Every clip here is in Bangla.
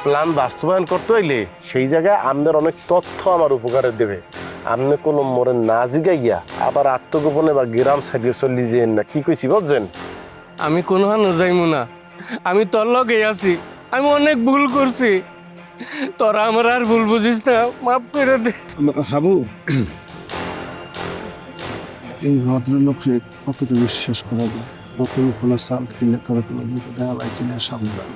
প্ল্যান বাস্তবায়ন করতে হইলে সেই জায়গায় আমাদের অনেক তথ্য আমার উপকারে দেবে। আপনি কোনো মোরে না জিগাইয়া আবার আত্মগোপনে বা গ্রাম সাইডে চলি যেন না, কি কইছি বুঝছেন? আমি কোনো হানো যাইমু না, আমি তোর লগে আছি, আমি অনেক ভুল করছি, তোরা আমার আর ভুল বুঝিস না, মাফ করে দে। হাবু, এই ভদ্রলোককে কতটা বিশ্বাস করা যায়? নতুন কোনো সাল কিনে করে কোনো দেওয়া হয় কিনা সাবধান।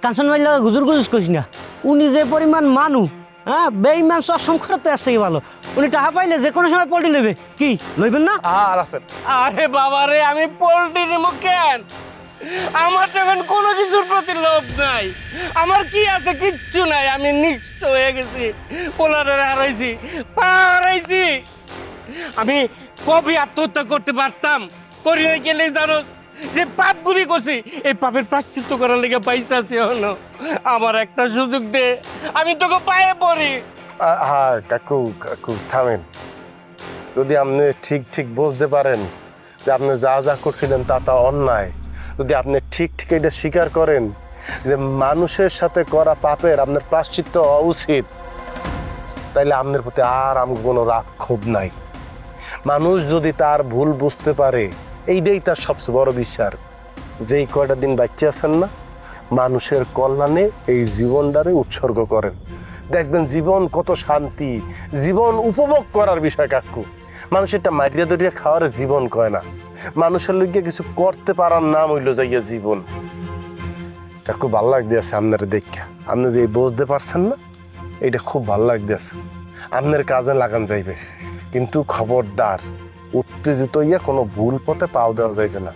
কাঞ্চন মাইলা গুজুর গুজুর করিস না। উনি যে পরিমাণ মানু, হ্যাঁ বেইমান সব করতে আসছে ভালো। উনি টাকা পাইলে যে কোনো সময় পল্টি নেবে, কি লইবেন না? আর আছেন আরে বাবা রে, আমি পোল্ট্রি নিবো কেন? আমার তখন কোনো কিছুর প্রতি লোভ নাই, আমার কি আছে কিচ্ছু নাই, আমি নিঃস্ব হয়ে গেছি, পোলারে হারাইছি, পা হারাইছি। আমি কবে আত্মহত্যা করতে পারতাম, করি না গেলে জানো যে পাপগুলি করছি, এই পাপের প্রায়শ্চিত্ত করার লেগে পয়সা আছে হলো। আমার একটা সুযোগ দে, আমি তোকে পায়ে পড়ি। হ্যাঁ কাকু, কাকু থামেন। যদি আপনি ঠিক ঠিক বুঝতে পারেন যে আপনি যা যা করছিলেন তা তা অন্যায়, যদি আপনি ঠিক ঠিক এটা স্বীকার করেন যে মানুষের সাথে করা পাপের আপনার প্রায়শ্চিত্ত হওয়া উচিত, তাইলে আপনার প্রতি আর আমার কোনো রাগ ক্ষোভ নাই। মানুষ যদি তার ভুল বুঝতে পারে, এইটাই তার সবচেয়ে বড় বিচার। যেই কয়টা দিন বাচ্চা আছেন না, মানুষের কল্যাণে এই জীবনটারে উৎসর্গ করেন, দেখবেন জীবন কত শান্তি, জীবন উপভোগ করার বিষয়। কাকু, মানুষেরটা মারিয়া দরিয়া খাওয়ার জীবন কয় না, মানুষের লোকে কিছু করতে পারার নাম হইল যাইয়া জীবন। কাকু ভাল লাগতেছে আপনার দেখা, আপনি যে বুঝতে পারছেন না, এইটা খুব ভাল লাগতেছে। আপনার কাজে লাগান যাইবে, কিন্তু খবরদার উত্তেজিত হইয়া কোনো ভুল পথে পাও দেওয়া যাইবে না।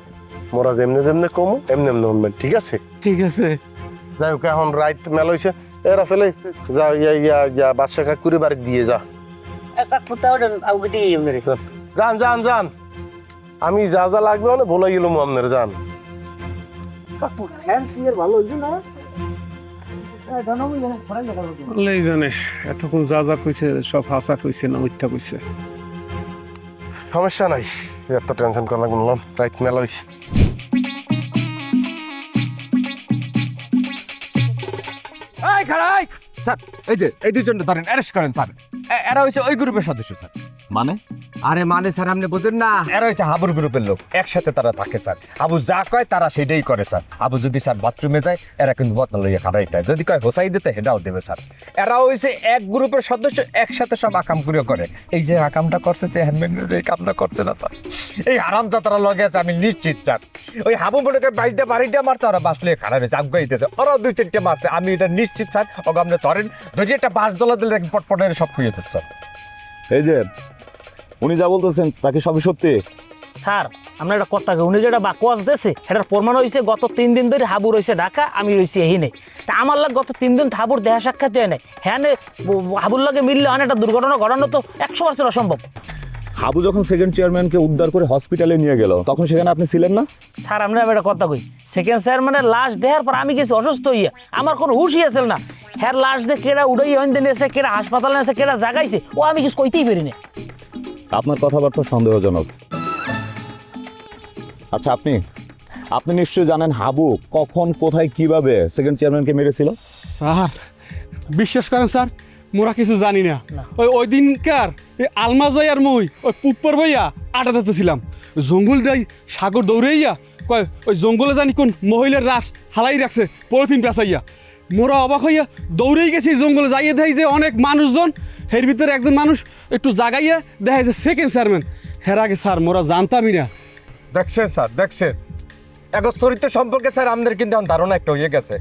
মোরা যেমনি যেমনি কমু এমনি এমনি উঠবেন, ঠিক আছে? ঠিক আছে। যাই হোক, এখন রাত মেলা হয়েছে, এর আসলে যা ইয়া বাদশা কাকুরি বাড়ি দিয়ে যা। যান যান যান, আমি যা যা লাগবে মানে বলে গেলাম আপনার, যান। আল্লাহই জানে এতক্ষণ যা যা কইছে সব হাসা কইছে না মিথ্যা কইছে। সমস্যা নাই, এত টেনশন করা লাগবে না, রাত মেলা হয়েছে। এই খাড়াই স্যার, এই যে এই দুজনটা ধরেন, অ্যারেস্ট করেন স্যার। এরা হচ্ছে ওই গ্রুপের সদস্য স্যার। মানে? আরে মানে স্যার আপনি বোঝেন না, এরা হচ্ছে হাবুর গ্রুপের লোক, একসাথে তারা থাকে স্যার। আবু যা কয় তারা সেটাই করে স্যার। আবু যদি স্যার বাথরুমে যায়, এরা কিন্তু বদনা লইয়া খাড়াই দেয়, যদি কয় হোসাই দিতে হেটাও দেবে স্যার। এরা হয়েছে এক গ্রুপের সদস্য, একসাথে সব আকাম করে। এই যে আকামটা করছে চেয়ারম্যান, যে কামটা করছে না স্যার, এই হারামটা তারা লগে আছে আমি নিশ্চিত স্যার। ওই হাবু মনে করে বাড়িটা মারছে, ওরা বাস লিয়ে খাড়া রয়েছে, আগাইতেছে, ওরা 2-4টে মারছে, আমি এটা নিশ্চিত স্যার। ওকে আপনি ধরেন, যদি একটা বাস দোলা দিলে পটপটের সব খুঁজে দিচ্ছে স্যার। এই যে উনি যা বলতেছেন তাকে সবই সত্যি? স্যার আমরা একটা কথা উনি যেটা বাকওয়াজ দিয়েছে সেটার প্রমাণ হয়েছে, গত 3 দিন ধরে হাবু রয়েছে ঢাকা, আমি রয়েছি এহিনে। তা আমার লাগে গত 3 দিন হাবুর দেহা সাক্ষাৎ হয় নাই, হ্যাঁ হাবুর লাগে মিললে হয় একটা দুর্ঘটনা ঘটানো তো 100% অসম্ভব। হাবু যখন সেকেন্ড চেয়ারম্যানকে উদ্ধার করে হসপিটালে নিয়ে গেল, তখন সেখানে আপনি ছিলেন না? স্যার আমরা একটা কথা কই, সেকেন্ড চেয়ারম্যানের লাশ দেখার পর আমি গেছি অসুস্থ হইয়া, আমার কোনো হুশই আসল না। হ্যাঁ লাশ দিয়ে কেডা উড়াইয়া হইতে নিয়েছে, কেডা হাসপাতালে নিয়েছে, কেডা জাগাইছে, ও আমি কিছু কইতেই পারি না। আপনার কথাবার্তা সন্দেহজনক। আচ্ছা, আপনি নিশ্চয়ই জানেন হাবু কখন কোথায় কিভাবে সেকেন্ড চেয়ারম্যানকে মেরেছিল? স্যার বিশ্বাস করেন স্যার, মোরা কিছু জানি না। ওই দিনকার এই আলমাজ ভাই আর মই ওই পুটপর ভাইয়া আটা দিতেছিলাম, জঙ্গল দেয় সাগর দৌড়াইয়া কয় ওই জঙ্গলে জানি কোন মহিলার রাস হালাই রাখছে পলিথিন পেঁচাইয়া। মোরা অবাক হইয়া দৌড়েই গেছি জঙ্গলে, যাইয়ে দেয় যে অনেক মানুষজন, এর ভিতরে একজন মানুষ একটু জাগাইয়া দেখায় যে সেকেন্ড চেয়ারম্যান। হের আগে স্যার মোরা জানতামই না। দেখছেন স্যার, দেখছেন এখন চরিত্র সম্পর্কে স্যার আমাদের কিন্তু এখন ধারণা একটা হয়ে গেছে।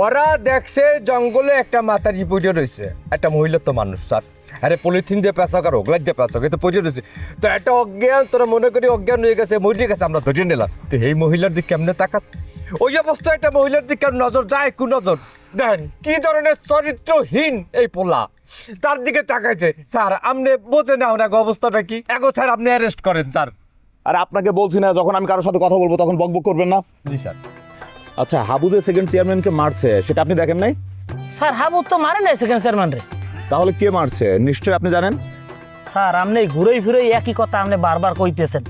ওরা দেখছে জঙ্গলে একটা মাতারি পড়ে রয়েছে, একটা মহিলা তো মানুষ স্যার, আরে পলিথিন দিয়ে পেঁচাক আর ওগলাইট দিয়ে পেঁচাক, এ তো পড়ে রয়েছে। তো একটা অজ্ঞান, তোরা মনে করি অজ্ঞান হয়ে গেছে, মরে গেছে, আমরা ধরে নিলাম। তো এই মহিলার দিকে কেমনে তাকাত, ওই অবস্থায় একটা মহিলার দিকে নজর যায়, কোন নজর দেখেন কি ধরনের চরিত্রহীন এই পোলা, তার দিকে তাকাইছে স্যার। আপনি বোঝে না ওনাকে অবস্থাটা কি, এখন স্যার আপনি অ্যারেস্ট করেন স্যার। আর আপনাকে বলছি না, যখন আমি কারোর সাথে কথা বলবো তখন বকবক করবেন না। জি স্যার। আচ্ছা, হাবু যে সেকেন্ড চেয়ারম্যানকে মারছে সেটা আপনি দেখেন নাই? স্যার হাবু তো মারে নাই সেকেন্ড চেয়ারম্যান রে। তাহলে কে মারছে নিশ্চয়ই আপনি জানেন। স্যার আপনি ঘুরেই ফিরেই একই কথা আপনি বারবার কইতেছেন।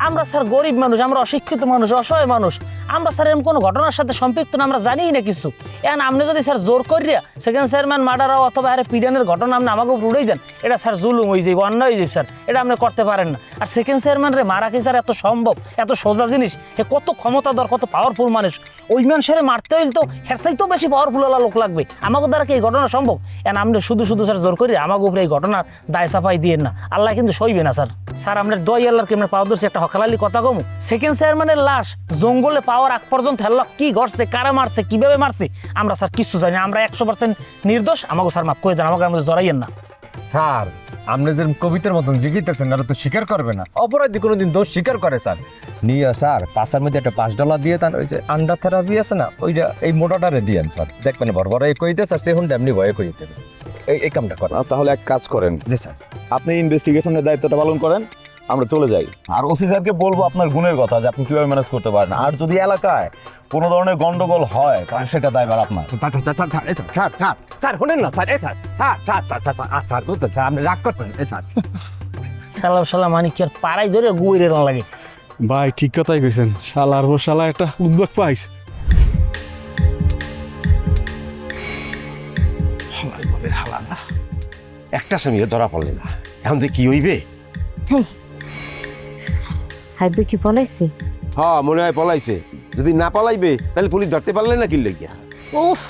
আমরা স্যার গরিব মানুষ, আমরা অশিক্ষিত মানুষ, অসহায় মানুষ, আমরা স্যার এরকম কোনো ঘটনার সাথে সম্পৃক্ত না, আমরা জানিই না কিছু। এখন আপনি যদি স্যার জোর করিয়া সেকেন্ড চেয়ারম্যান মার্ডার অথবা আরে পিডানের ঘটনা আপনি আমাকে উড়াই দেন, এটা স্যার জুলুম হয়ে যাবে, অন্যায় হয়ে যাবে স্যার, এটা আপনি করতে পারেন না। আর সেকেন্ড চেয়ারম্যান রে মারা কি স্যার এত সম্ভব? এত সোজা জিনিস? এ কত ক্ষমতাধর, কত পাওয়ারফুল মানুষ। ওই মানুষের মারতে হইলে তো হের চাইতেও বেশি পাওয়ারফুল লোক লাগবে। আমাকে দ্বারা কি এই ঘটনা সম্ভব? এখন আপনি শুধু শুধু স্যার জোর করি আমাকে উপরে এই ঘটনার দায় চাপাই দিয়েন না, আল্লাহ কিন্তু সইবে না স্যার। স্যার আমরা দই আল্লাহর কি আমরা পাওয়া ধরছি একটা হকালালি কথা কমু? সেকেন্ড চেয়ারম্যানের লাশ জঙ্গলে পাওয়ার আগ পর্যন্ত হেল্লা কি ঘটছে, কারা মারছে, কিভাবে মারছে, আমরা স্যার কিচ্ছু জানি না। আমরা 100% নির্দোষ, আমাকে স্যার মাফ করে দেন, আমাকে আমাদের জড়াইয়েন না। স্যার আপনি যে কবিতার মতন জিগিতেছেন, আর তো স্বীকার করবে না, অপরাধী কোনোদিন দোষ স্বীকার করে স্যার। নিয়ে স্যার পাশার মধ্যে একটা $5 দিয়ে তার ওই যে আন্ডার থেরাপি আছে না, ওইটা এই মোটাটারে দিয়েন স্যার, দেখবেন বড় এই কইতে স্যার সে হুন্ডা এমনি ভয়ে কইতে এই কামটা করেন। তাহলে এক কাজ করেন, জি স্যার। আপনি ইনভেস্টিগেশনের দায়িত্বটা পালন করেন, আমরা চলে যাই। আর ওসি স্যারকে বলবো আপনার গুণের কথা, যে আপনি কিভাবে ম্যানেজ করতে পারেন। আর যদি এলাকায় কোনো ধরনের গন্ডগোল হয় তাহলে সেটা দায়ভার আপনার। স্যার শোনেন না স্যার, স্যার বুঝতেন স্যার, আপনি রাগ করবেন স্যার। শালা মানে কি আর পাড়াই ধরে গুইরে না লাগে। ভাই ঠিক কথাই কইছেন, শালার পর শালা একটা উদ্যোগ পাইস। হালাই বলে হালা না, একটা স্বামীও ধরা পড়লে না, এখন যে কি হইবে? হাইবে কি পলাইছে? হ্যাঁ মনে হয় পলাইছে। যদি না পলাইবে তাহলে পুলিশ ধরতে পারলে না কি লেগিয়া? উফ,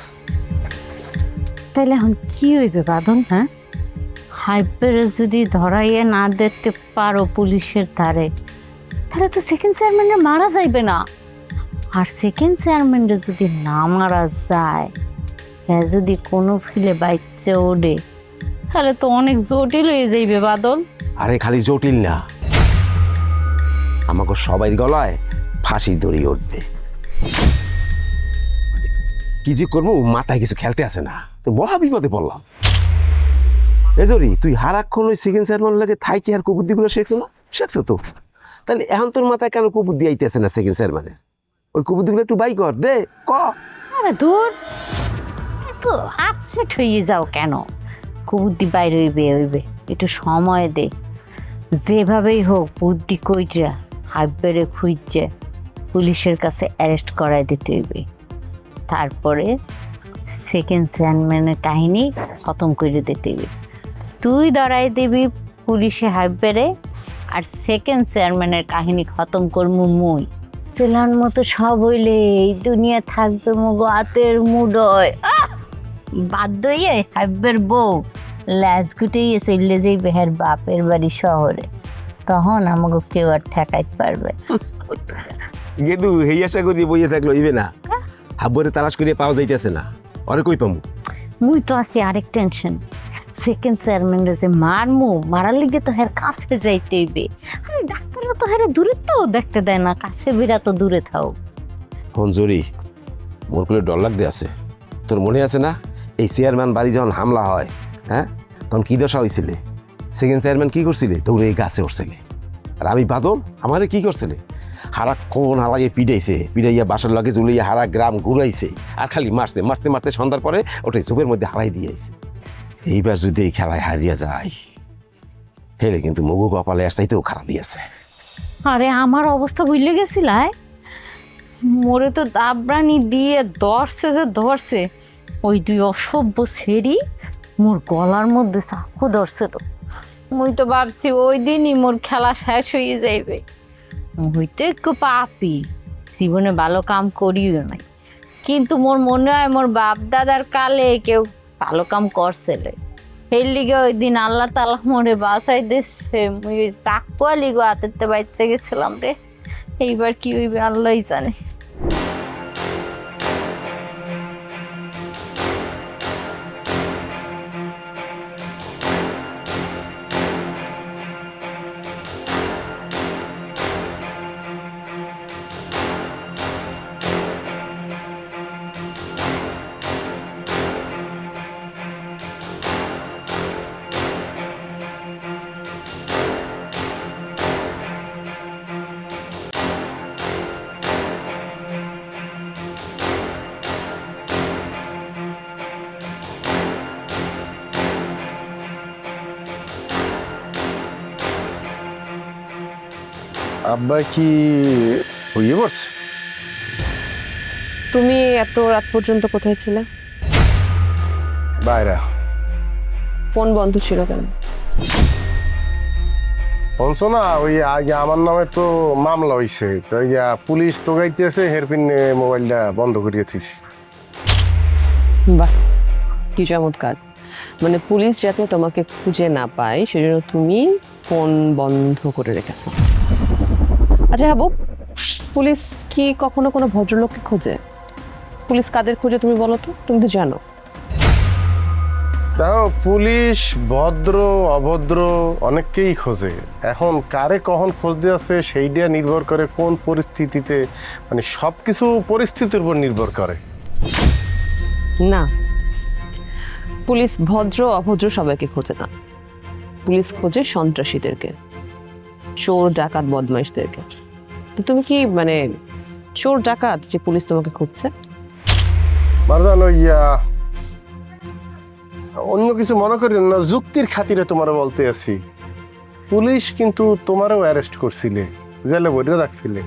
তাইলে এখন কি হইবে বাঁধন? হ্যাঁ, হাইবের যদি ধরাইয়ে না দেখতে পারো পুলিশের ধারে, তাহলে তো সেকেন্ড চেয়ারম্যানরা মারা যাইবে না। আর সেকেন্ড চেয়ারম্যানরা যদি না মারা যায়, হ্যাঁ যদি কোনো ফিলে বাইচ্ছে ওঠে, তাহলে তো অনেক জটিল হয়ে যাইবে বাদল। আরে খালি জটিল না, আমাকে সবাই গলায় ফাঁসি দড়ি উঠবে। কি যে করবো মাথায় কিছু খেলতে আসে না, তো মহা বিপদে পড়লাম। এজরি তুই হারাক্ষণ ওই সেকেন্ড চেয়ারম্যান লাগে থাইকে আর কুবুদ্দিগুলো শিখছো না? শিখছো তো, তাহলে এখন তোর মাথায় কেন কুবুদ্দি আইতেছে না সেকেন্ড চেয়ারম্যানের? ওই কুবুদ্দিগুলো একটু বাই কর দে, ক। আরে দূর, একটু আপসেট হয়ে যাও কেন? কুবুদ্ধি বাইর হইবে হইবে, একটু সময় দে। যেভাবেই হোক বুদ্ধি কইরা হাইবেরে খুঁজছে পুলিশের কাছে অ্যারেস্ট করাই দিতে হইবে। তারপরে সেকেন্ড চেয়ারম্যানের কাহিনী খতম করে দিতে হইবে। তুই ধরাই দিবি পুলিশে হাইবেরে, আর সেকেন্ড চেয়ারম্যানের কাহিনী খতম করবো মুই। তেলার মতো সব হইলে এই দুনিয়া থাকবে মগো হাতের মুডয়। বাধ্য হইয়ে হাইবের বউ ল্যাস গুটেই চললে যেই বেহের বাপের বাড়ি শহরে, তখন আমাকে কেউ আর ঠেকাইতে পারবে। গেদু হেই আশা করি বইয়ে থাকলো ইবে না, হাব্বরে তালাশ করিয়ে পাওয়া যাইতেছে না, অরে কই পামু? মুই তো আছি আরেক টেনশন, সেকেন্ড চেয়ারম্যানরা যে মারার লিগে তো হের কাছে যাইতে হইবে। আরে ডাক্তাররা তো হেরে দূরে তো দেখতে দেয় না, কাছে বিরা তো দূরে থাও। হঞ্জরি মোর কোলে ডর লাগতে আছে। তোর মনে আছে না এই চেয়ারম্যান বাড়ি যখন হামলা হয়, হ্যাঁ তখন কি দশা হয়েছিলে? সেকেন্ড চেয়ারম্যান কি করছিলে? দৌড়ে এই গাছে উঠছিলে। আর আমি বাদল আমারে কি করছিলে? হারা কোন হালাইয়ে পিড়াইয়া বাসার লগে ঝুলিয়ে হারা গ্রাম ঘুরাইছে, আর খালি মারতে মারতে মারতে সন্ধ্যার পরে ওটাই চোখের মধ্যে হারাই দিয়ে আইছে। এইবার যদি এই খেলায় হারিয়ে যায়, হেলে কিন্তু মগু কপালে আসতেও খারাপই আছে। আরে আমার অবস্থা বুঝলে গেছিলাই, মোরে তো দাবরানি দিয়ে ধরছে ওই দুই অসভ্য ছেড়ি মোর গলার মধ্যে চাকু ধরছে। তো মুই তো ভাবছি ওই দিনই মোর খেলা শেষ হয়ে যাইবে। মুই তো একটু পাপি, জীবনে ভালো কাম করিও নাই, কিন্তু মোর মনে হয় মোর বাপ দাদার কালে কেউ ভালো কাম করছিলে। এর লিগে ওই দিন আল্লাহ তালা মোরে বাঁচাই দিচ্ছে। মুই ওই চাকুয়া লিগো হাতেতে বাচ্চা গেছিলাম রে। এইবার কি হইবে আল্লাহই জানে। আব্বা কি হইয়ে পড়ছে? তুমি এত রাত পর্যন্ত কোথায় ছিলে? বাইরা ফোন বন্ধ ছিল কেন? শুনছো না, ওই আগে আমার নামে তো মামলা হয়েছে, তো ইয়া পুলিশ তো গাইতেছে হেরপিন মোবাইলটা বন্ধ করিয়েছিস। বাহ, কি চমৎকার। মানে পুলিশ যাতে তোমাকে খুঁজে না পায় সেজন্য তুমি ফোন বন্ধ করে রেখেছো। আচ্ছা হাবু, পুলিশ কি কখনো কোনো ভদ্রলোককে খোঁজে? পুলিশ কাদের খোঁজে তুমি বলো তো, তুমি তো জানো। দেখো, পুলিশ ভদ্র অভদ্র অনেককেই খোঁজে। এখন কারে কখন খুঁজতে আছে সেইটা নির্ভর করে কোন পরিস্থিতিতে, মানে সব কিছু পরিস্থিতির উপর নির্ভর করে। না, পুলিশ ভদ্র অভদ্র সবাইকে খোঁজে না। পুলিশ খোঁজে সন্ত্রাসীদেরকে, চোর ডাকাত বদমাইশদেরকে। তো তুমি কি মানে চোর ডাকাত যে পুলিশ তোমাকে খুঁজছে? মারজান, ইয়া অন্য কিছু মনে করি না, যুক্তির খাতিরে তোমার বলতে আছি। পুলিশ কিন্তু তোমারও অ্যারেস্ট করছিলে, জেলে বইরে রাখছিলে।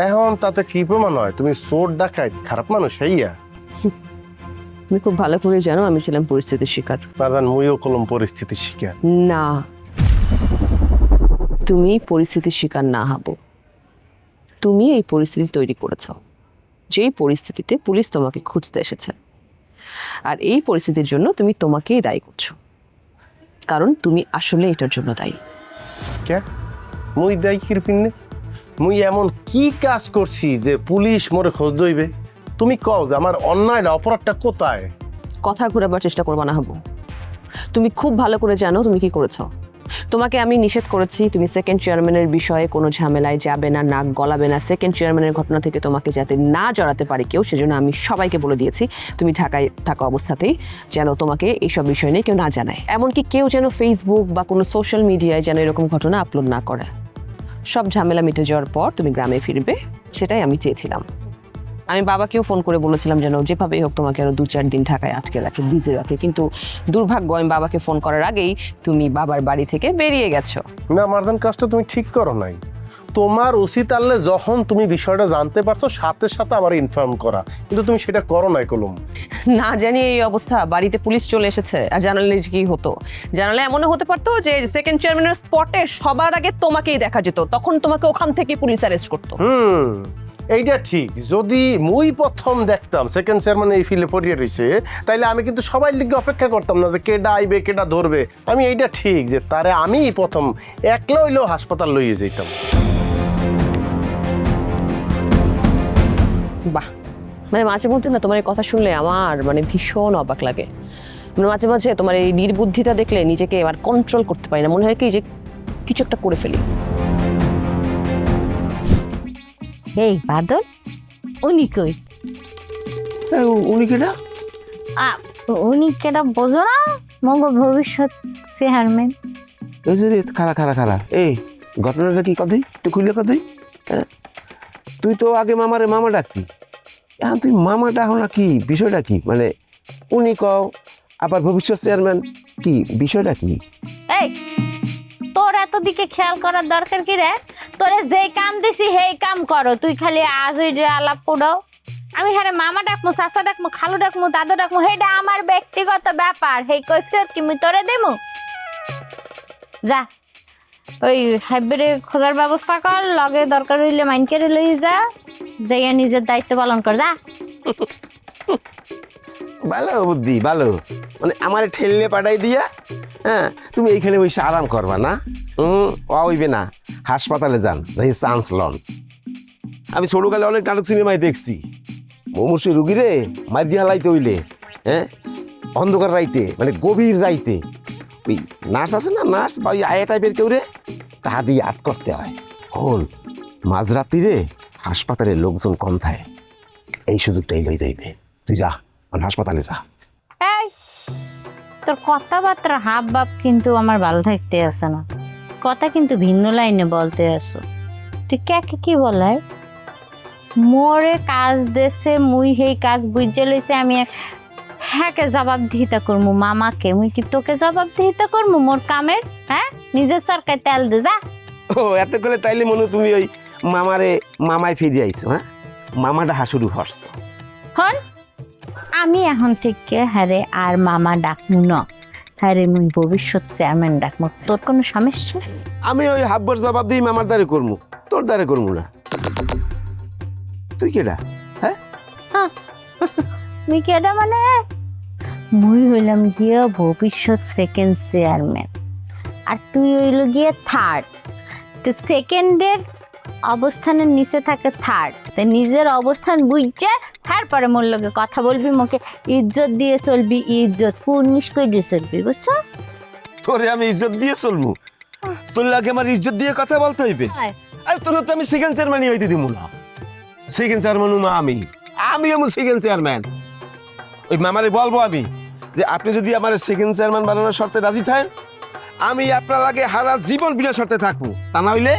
এখন তাতে কি প্রমাণ হয় তুমি চোর ডাকাত খারাপ মানুষ হইয়া? তুমি খুব ভালো করে জানো আমি ছিলাম পরিস্থিতির শিকার। মারজান, মুইও কলম পরিস্থিতির শিকার। না, তুমি পরিস্থিতির শিকার না হবো। তুমি এই পরিস্থিতি তৈরি করেছো, যেই পরিস্থিতিতে পুলিশ তোমাকে খুঁজতে এসেছে। আর এই পরিস্থিতির জন্য তুমি তোমাকেই দায়ী করছো, কারণ তুমি আসলে এটার জন্য দায়ী। কে মুই দেয় কিরপিনে? মুই এমন কি কাজ করছি যে পুলিশ মোরে খোঁজ দইবে? তুমি কও যে আমার অন্যায়টা অপরাধটা কোথায়? কথা ঘুরাবার চেষ্টা করবা না হাবু। তুমি খুব ভালো করে জানো তুমি কি করেছো। তোমাকে আমি নিষেধ করেছি তুমি সেকেন্ড চেয়ারম্যানের বিষয়ে কোনো ঝামেলায় যাবে না, নাক গলাবে না। সেকেন্ড চেয়ারম্যানের ঘটনা থেকে তোমাকে যাতে না জড়াতে পারে কেউ, সেজন্য আমি সবাইকে বলে দিয়েছি তুমি ঢাকায় থাকা অবস্থাতেই যেন তোমাকে এইসব বিষয় নিয়ে কেউ না জানায়। এমনকি কেউ যেন ফেসবুক বা কোনো সোশ্যাল মিডিয়ায় যেন এরকম ঘটনা আপলোড না করে। সব ঝামেলা মিটে যাওয়ার পর তুমি গ্রামে ফিরবে, সেটাই আমি চেয়েছিলাম। আমি বাবাকেও ফোন করে বলেছিলাম যেন যেভাবেই হোক তোমাকে আরো 2-4 দিন ঢাকায় আটকে রাখে, বিজি রাখে। কিন্তু দুর্ভাগ্য, আমি বাবাকে ফোন করার আগেই তুমি বাবার বাড়ি থেকে বেরিয়ে গেছো। না মারজান, কাজটা তুমি ঠিক করো নাই। তোমার উচিত আনলে যখন তুমি বিষয়টা জানতে পারছো সাথে সাথে আমার ইনফর্ম করা, কিন্তু তুমি সেটা করো নাই কলম। না জানি এই অবস্থা, বাড়িতে পুলিশ চলে এসেছে। আর জানালে কি হতো? জানালে এমনও হতে পারতো যে সেকেন্ড চেয়ারম্যানের স্পটে সবার আগে তোমাকেই দেখা যেত, তখন তোমাকে ওখান থেকে পুলিশ অ্যারেস্ট করতো। এইটা ঠিক। যদি মুই প্রথম দেখতাম সেকেন্ড চেয়ারম্যান এই ফিল্ডে পড়িয়ে রয়েছে, তাইলে আমি কিন্তু সবাই লিগে অপেক্ষা করতাম না যে কেডা আইবে কেডা ধরবে। আমি এইটা ঠিক যে তারে আমি প্রথম একলা হইলেও হাসপাতাল লইয়ে যেতাম। বাহ, মানে মাঝে মধ্যে না তোমার এই কথা শুনলে আমার মানে ভীষণ অবাক লাগে। মানে মাঝে মাঝে তোমার এই নির্বুদ্ধিতা দেখলে নিজেকে এবার কন্ট্রোল করতে পারি না, মনে হয় কি যে কিছু একটা করে ফেলি। এই বাদল, উনি কই? উনি কেটা? উনি কেটা বোঝো না? মঙ্গ ভবিষ্যৎ চেয়ারম্যান। ওই যে রে, খারা খারা খারা। এই ঘটনাটা কি কথাই একটু খুলে কথাই? তুই তো আগে মামারে মামা ডাকতি, এখন তুই মামা ডাকো না, কি বিষয়টা কি? মানে উনি কও আবার ভবিষ্যৎ চেয়ারম্যান, কি বিষয়টা কি? এই তোর এত দিকে খেয়াল করার দরকার কি রে? তোরে যেই কাম দিছি সেই কাম করো, তুই খালি আজ ওই যে আলাপ করো। আমি হ্যাঁ মামা ডাকমু, চাচা ডাকমু, খালু ডাকমু, দাদু ডাকমু, সেইটা আমার ব্যক্তিগত ব্যাপার। সেই কৈফিয়ত কি মুই তোরে দেমু? যা ওই হাইব্রিডে খোঁজার ব্যবস্থা কর, লগে দরকার হইলে মাইনকেরে লই যা, যাইয়া নিজের দায়িত্ব পালন কর। যা। ভালো বুদ্ধি, ভালো। মানে আমার ঠেললে পাঠাই দিয়া, হ্যাঁ তুমি এইখানে বসে আরাম করবা না? হইবে না, হাসপাতালে যান, যাই চান্স লন। আমি ছোটকালে অনেক নাটক সিনেমায় দেখছি, মুমূর্ষু রুগীরে মার দিয়া লাইতে হইলে, হ্যাঁ অন্ধকার রাইতে, মানে গভীর রাইতে ওই নার্স আছে না, নার্স বা ওই আয়া টাইপের কেউ রে তাহা দিয়ে আট করতে হয়। হল মাঝরাত্রিরে হাসপাতালে লোকজন কম থাকে, এই সুযোগটাই লই যাইবে। তুই যা, হাসপাতালে যা। এই তোর কথাবার্তা হাব ভাব কিন্তু আমার ভালো থাকতে আছে না। কথা কিন্তু ভিন্ন লাইনে বলতে আসো। তুই কে কি বলে? মোরে কাজ দেশে মুই সেই কাজ বুঝে লইছে, আমি হ্যাঁকে জবাবদিহিতা করবো মামাকে। মুই কি তোকে জবাবদিহিতা করবো মোর কামের? হ্যাঁ, নিজের সরকার তেল দে। যা। ও এত করে তাইলে মনে তুমি ওই মামারে মামায় ফিরে আইছো? হ্যাঁ মামাটা হাসুরু হর্ষ। হন আমি এখন থেকে হ্যারে আর মামা ডাকমু ন, হ্যারে মুই ভবিষ্যৎ চেয়ারম্যান ডাকমু। তোর কোনো সমস্যা? আমি ওই হাব্বর জবাব দিই মামার দ্বারে করমু, তোর দ্বারে করমু না। তুই কেডা? হ্যাঁ, মুই কেডা মানে? মুই হইলাম গিয়ে ভবিষ্যৎ সেকেন্ড চেয়ারম্যান, আর তুই হইল গিয়ে থার্ড। তো সেকেন্ডের অবস্থানের নিচে থাকে থার্ড, তো নিজের অবস্থান বুঝছে তারপরে মোর লগে কথা বলবি, মোকে ইজ্জত দিয়ে চলবি, ইজ্জত পুর্নিশ করে দিয়ে চলবি, বুঝছো? তোরে আমি ইজ্জত দিয়ে চলমু? তোর লাগে আমার ইজ্জত দিয়ে কথা বলতে হইবে? হয়। আর তোর তো আমি সেকেন্ড চেয়ারম্যানই হইতে দিমু না। সেকেন্ড চেয়ারম্যান মা আমি আমার সেকেন্ড চেয়ারম্যান। ওই মামারে বলবো আমি যে আপনি যদি আমার সেকেন্ড চেয়ারম্যান বানানোর শর্তে রাজি থাকেন, আমি আপনার লাগে হারা জীবন বিনা শর্তে থাকবো, তা না হইলে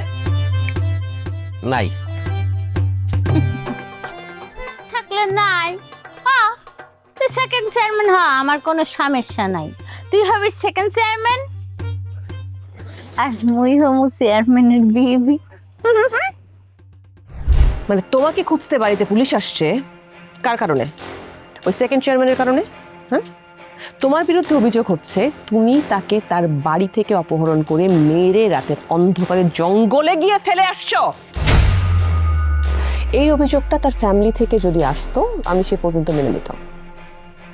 নাই। থাকলে নাই, হ্যাঁ তুই সেকেন্ড চেয়ারম্যান হ, আমার কোনো সমস্যা নাই। তুই হবি সেকেন্ড চেয়ারম্যান আর মুই হমু চেয়ারম্যানের বিবি। মানে তোমাকে খুঁজতে বাড়িতে পুলিশ আসছে কার কারণে? ওই সেকেন্ড চেয়ারম্যানের কারণে? হ্যাঁ, তোমার বিরুদ্ধে অভিযোগ হচ্ছে তুমি তাকে তার বাড়ি থেকে অপহরণ করে মেরে রাতের অন্ধকারে জঙ্গলে গিয়ে ফেলে আসছো। এই অভিযোগটা তার ফ্যামিলি থেকে যদি আসতো আমি সে পর্যন্ত মেনে নিতাম,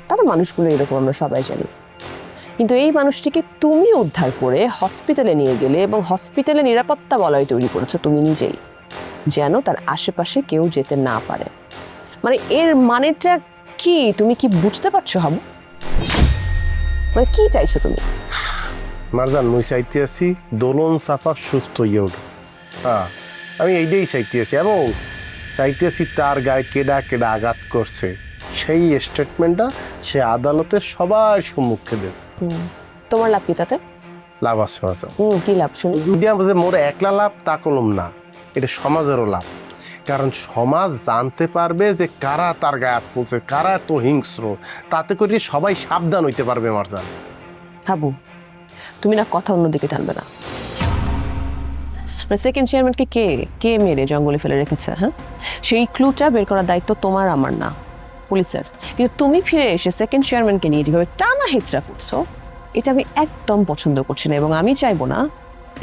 তারা মানুষগুলো এরকম আমরা সবাই জানি। কিন্তু এই মানুষটিকে তুমি উদ্ধার করে হসপিটালে নিয়ে গেলে এবং হসপিটালে নিরাপত্তা বলয় তৈরি করেছো তুমি নিজেই, যেন তার আশেপাশে কেউ যেতে না পারে। মানে এর মানেটা কি তুমি কি বুঝতে পারছো হাবু? মানে কি চাইছো তুমি? মারজান, মুই চাইতে আছি দোলন চাপা সুস্থ হইয়া ওঠে। হ্যাঁ, আমি এইটাই চাইতে আছি, এবং চাইতে আছি তার গায়ে কেডা কেডা আঘাত করছে সেই স্টেটমেন্টটা সে আদালতে সবার সম্মুখে দেবে। তোমার লাভ কি তাতে? লাভ আছে মারজান। কি লাভ শুনি? মোর একলা লাভ তা কলম না, এটা সমাজেরও লাভ। কারণ সমাজ জানতে পারবে যে কারা তার গায়ে হাত তুলছে, কারা এত হিংস্র, তাতে করে সবাই সাবধান হইতে পারবে মারজান। হাবু, তুমি না কথা অন্যদিকে টানবে না। সেকেন্ড চেয়ারম্যানকে কে কে মেরে জঙ্গলে ফেলে রেখেছে? হ্যাঁ, সেই ক্লুটা বের করার দায়িত্ব তোমার আমার না, পুলিশের। কিন্তু তুমি ফিরে এসে সেকেন্ড চেয়ারম্যানকে নিয়ে যেভাবে টানা হেচড়া করছো, এটা আমি একদম পছন্দ করছি না, এবং আমি চাইবো না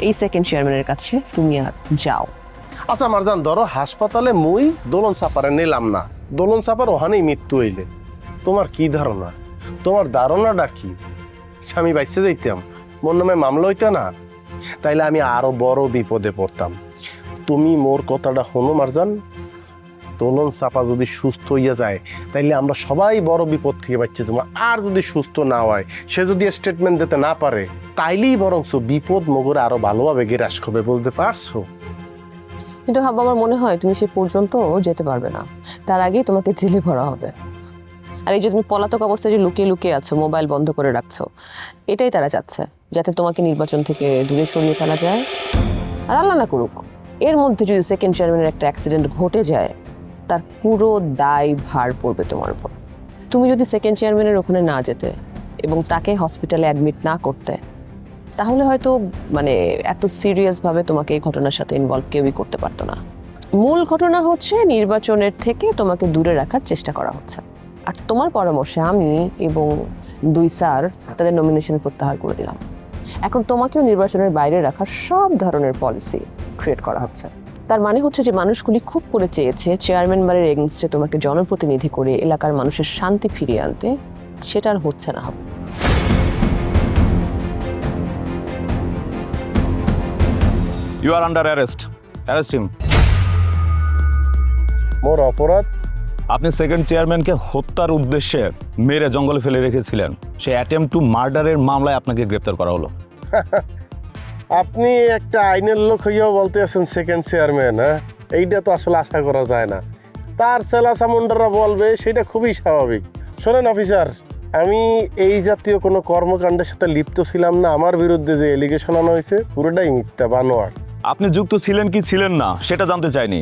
এই সেকেন্ড চেয়ারম্যানের কাছে তুমি আর যাও। আচ্ছা মারজান, ধরো হাসপাতালে মুই দোলন চাপারে নিলাম না, দোলন চাপার ওখানেই মৃত্যু হইলে, তোমার কি ধারণা? তোমার ধারণাটা কি? আমি বাইসে যাইতাম, মোর নামে মামলা হইতা না, তাইলে আমি আরো বড় বিপদে পড়তাম। তুমি মোর কথাটা শোনো মারজান, দোলন চাপা যদি সুস্থ হইয়া যায় তাইলে আমরা সবাই বড় বিপদ থেকে বাঁচতে যাবো। আর যদি সুস্থ না হয়, সে যদি স্টেটমেন্ট দিতে না পারে, তাইলেই বরঞ্চ বিপদ মগরে আরো ভালোভাবে গ্রাস করবে, বুঝতে পারছো? কিন্তু হাবু, আমার মনে হয় তুমি সে পর্যন্ত যেতে পারবে না, তার আগেই তোমাকে জেলে ভরা হবে। আর এই যে তুমি পলাতক অবস্থায় যে লুকিয়ে লুকিয়ে আছো, মোবাইল বন্ধ করে রাখছো, এটাই তারা চাচ্ছে, যাতে তোমাকে নির্বাচন থেকে দূরে সরিয়ে ফেলা যায়। আর আল্লাহ না করুক এর মধ্যে যদি সেকেন্ড চেয়ারম্যানের একটা অ্যাক্সিডেন্ট ঘটে যায়, তার পুরো দায় ভার পড়বে তোমার উপর। তুমি যদি সেকেন্ড চেয়ারম্যানের ওখানে না যেতে এবং তাকে হসপিটালে অ্যাডমিট না করতে, তাহলে হয়তো মানে এত সিরিয়াসভাবে তোমাকে এই ঘটনার সাথে ইনভলভ কেউই করতে পারতো না। মূল ঘটনা হচ্ছে নির্বাচনের থেকে তোমাকে দূরে রাখার চেষ্টা করা হচ্ছে। আর তোমার পরামর্শে আমি এবং 2 স্যার তাদের নমিনেশন প্রত্যাহার করে দিলাম। এখন তোমাকেও নির্বাচনের বাইরে রাখার সব ধরনের পলিসি ক্রিয়েট করা হচ্ছে। তার মানে হচ্ছে যে মানুষগুলি খুব করে চেয়েছে চেয়ারম্যান বারের এগেনস্টে তোমাকে জনপ্রতিনিধি করে এলাকার মানুষের শান্তি ফিরিয়ে আনতে, সেটা আর হচ্ছে না। হবে you are under arrest. Arrest him. More অপরাধ? আপনি সেকেন্ড চেয়ারম্যানকে হত্যার উদ্দেশ্যে মেরে জঙ্গলে ফেলে রেখেছিলেন, সে অ্যাটেম্প টু মার্ডারের মামলায় আপনাকে গ্রেপ্তার করা হলো। আপনি একটা আইনের লোক হইয়াও বলতে আছেন সেকেন্ড চেয়ারম্যান? হ্যাঁ, এইটা তো আসলে আশা করা যায় না। তার চেলা চামুন্ডারা বলবে সেটা খুবই স্বাভাবিক। শোনেন অফিসার, আমি এই জাতীয় কোনো কর্মকাণ্ডের সাথে লিপ্ত ছিলাম না। আমার বিরুদ্ধে যে এলিগেশন আনা হয়েছে পুরোটাই মিথ্যা, বানোয়ার। আপনি যুক্ত ছিলেন কি ছিলেন না সেটা জানতে চাইনি।